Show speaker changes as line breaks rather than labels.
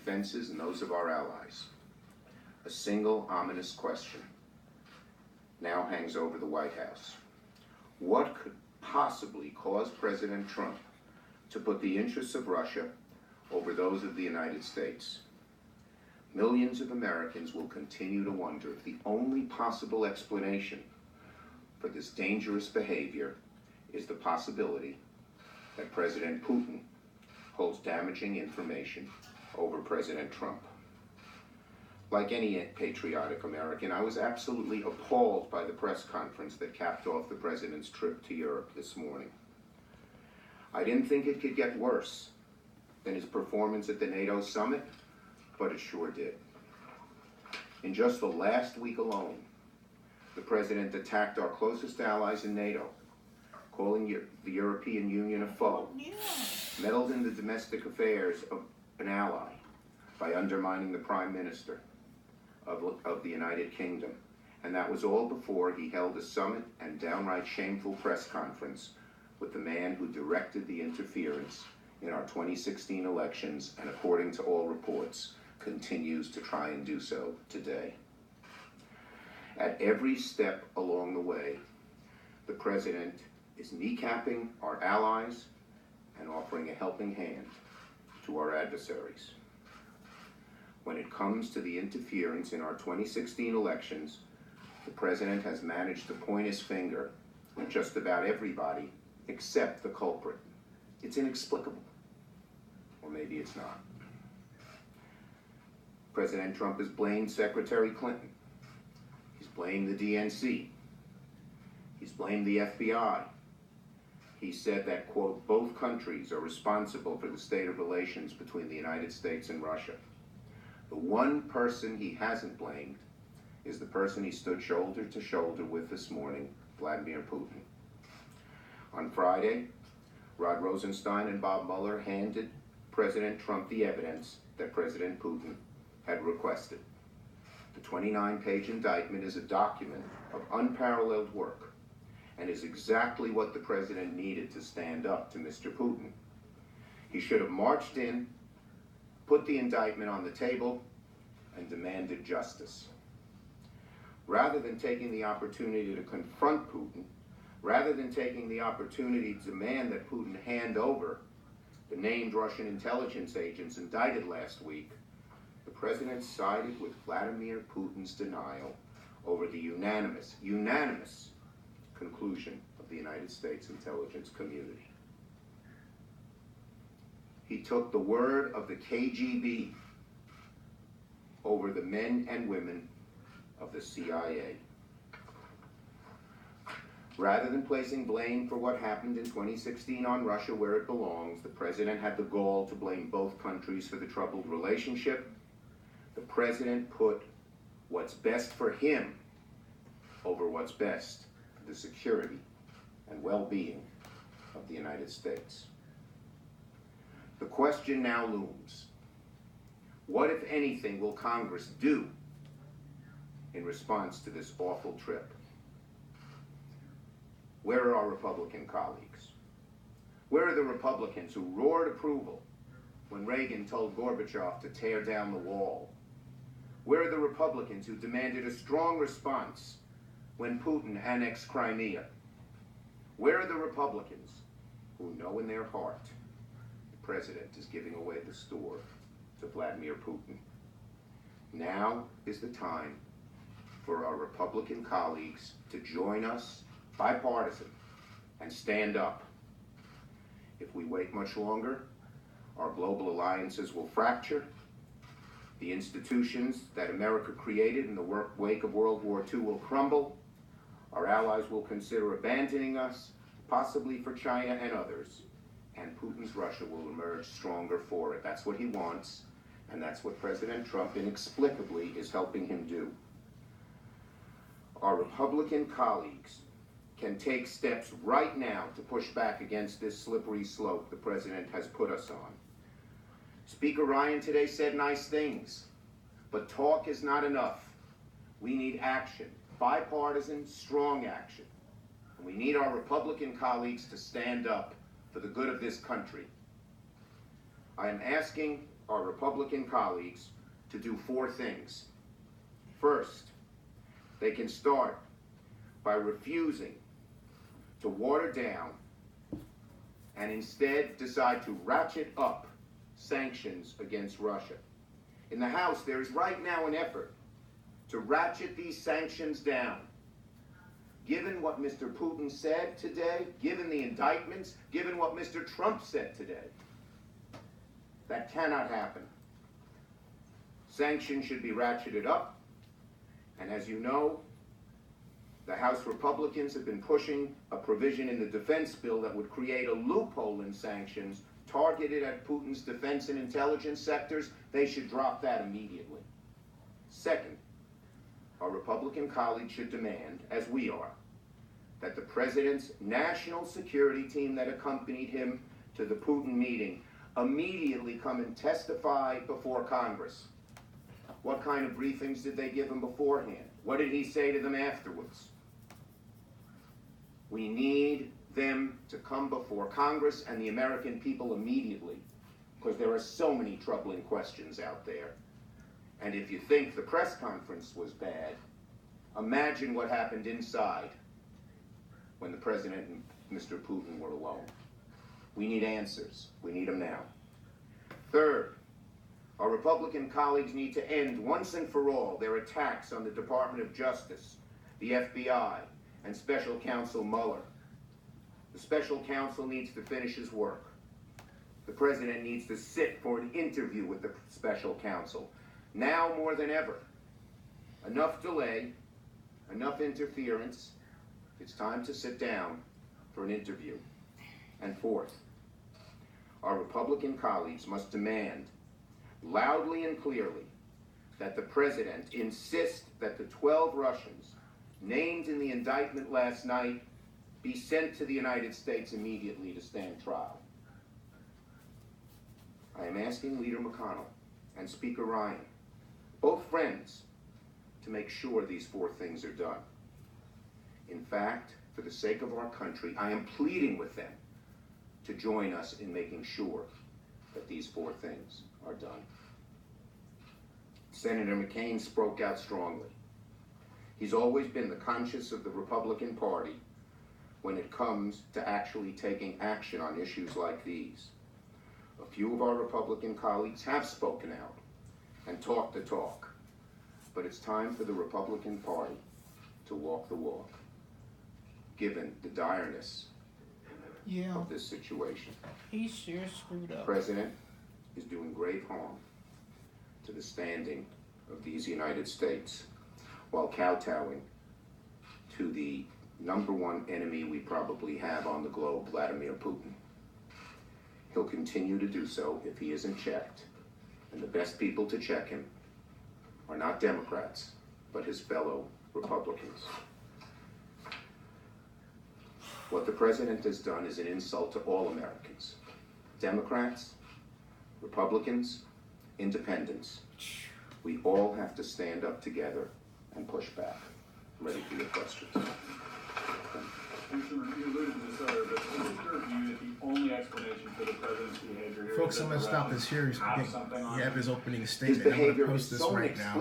defenses and those of our allies, a single ominous question now hangs over the White House. What could possibly cause President Trump to put the interests of Russia over those of the United States? Millions of Americans will continue to wonder if the only possible explanation for this dangerous behavior is the possibility that President Putin holds damaging information over President Trump. Like any patriotic American, I was absolutely appalled by the press conference that capped off the president's trip to Europe this morning. I didn't think it could get worse than his performance at the NATO summit, but it sure did. In just the last week alone, the president attacked our closest allies in NATO, calling the European Union a foe, meddled in the domestic affairs of an ally by undermining the Prime Minister of the United Kingdom. And that was all before he held a summit and downright shameful press conference with the man who directed the interference in our 2016 elections and, according to all reports, continues to try and do so today. At every step along the way, the president is kneecapping our allies and offering a helping hand to our adversaries. When it comes to the interference in our 2016 elections, the president has managed to point his finger at just about everybody except the culprit. It's inexplicable. Or maybe it's not. President Trump has blamed Secretary Clinton. He's blamed the DNC. He's blamed the FBI. He said that, quote, both countries are responsible for the state of relations between the United States and Russia. The one person he hasn't blamed is the person he stood shoulder to shoulder with this morning, Vladimir Putin. On Friday, Rod Rosenstein and Bob Mueller handed President Trump the evidence that President Putin had requested. The 29-page indictment is a document of unparalleled work and is exactly what the president needed to stand up to Mr. Putin. He should have marched in, put the indictment on the table, and demanded justice. Rather than taking the opportunity to confront Putin, rather than taking the opportunity to demand that Putin hand over the named Russian intelligence agents indicted last week, the president sided with Vladimir Putin's denial over the unanimous conclusion of the United States intelligence community. He took the word of the KGB over the men and women of the CIA. Rather than placing blame for what happened in 2016 on Russia where it belongs, the president had the gall to blame both countries for the troubled relationship. The president put what's best for him over what's best for the security and well-being of the United States. The question now looms: what, if anything, will Congress do in response to this awful trip? Where are our Republican colleagues? Where are the Republicans who roared approval when Reagan told Gorbachev to tear down the wall? Where are the Republicans who demanded a strong response when Putin annexed Crimea? Where are the Republicans who know in their heart the president is giving away the store to Vladimir Putin? Now is the time for our Republican colleagues to join us, bipartisan, and stand up. If we wait much longer, our global alliances will fracture. The institutions that America created in the wake of World War II will crumble. Our allies will consider abandoning us, possibly for China and others. And Putin's Russia will emerge stronger for it. That's what he wants, and that's what President Trump inexplicably is helping him do. Our Republican colleagues can take steps right now to push back against this slippery slope the president has put us on. Speaker Ryan today said nice things, but talk is not enough. We need action, bipartisan, strong action. And we need our Republican colleagues to stand up for the good of this country. I am asking our Republican colleagues to do four things. First, they can start by refusing to water down and instead decide to ratchet up sanctions against Russia. In the House, there is right now an effort to ratchet these sanctions down. Given what Mr. Putin said today, given the indictments, given what Mr. Trump said today, that cannot happen. Sanctions should be ratcheted up, and as you know, the House Republicans have been pushing a provision in the defense bill that would create a loophole in sanctions targeted at Putin's defense and intelligence sectors. They should drop that immediately. Second, our Republican colleagues should demand, as we are, that the president's national security team that accompanied him to the Putin meeting immediately come and testify before Congress. What kind of briefings did they give him beforehand? What did he say to them afterwards? We need them to come before Congress and the American people immediately, because there are so many troubling questions out there. And if you think the press conference was bad, imagine what happened inside when the president and Mr. Putin were alone. We need answers. We need them now. Third, our Republican colleagues need to end once and for all their attacks on the Department of Justice, the FBI, and Special Counsel Mueller. The Special Counsel needs to finish his work. The president needs to sit for an interview with the Special Counsel. Now more than ever, enough delay, enough interference. It's time to sit down for an interview. And fourth, our Republican colleagues must demand loudly and clearly that the president insist that the 12 Russians named in the indictment last night be sent to the United States immediately to stand trial. I am asking Leader McConnell and Speaker Ryan, both friends, to make sure these four things are done. In fact, for the sake of our country, I am pleading with them to join us in making sure that these four things are done. Senator McCain spoke out strongly. He's always been the conscience of the Republican Party when it comes to actually taking action on issues like these. A few of our Republican colleagues have spoken out and talked the talk, but it's time for the Republican Party to walk the walk, given the direness of this situation.
He's sure screwed up.
The president is doing grave harm to the standing of these United States while kowtowing to the number one enemy we probably have on the globe, Vladimir Putin. He'll continue to do so if he isn't checked, and the best people to check him are not Democrats, but his fellow Republicans. What the president has done is an insult to all Americans. Democrats, Republicans, independents. We all have to stand up together and push back. I'm ready for your questions.
Schumer, you alluded to this earlier, but is it your view that the only explanation for the president's behavior here
Folks,
is
I'm
that
going to
the
stop
Russians
this here.
have something on
You have
him?
his opening
His
statement. I'm going to
behavior
post
is
this
so
right now.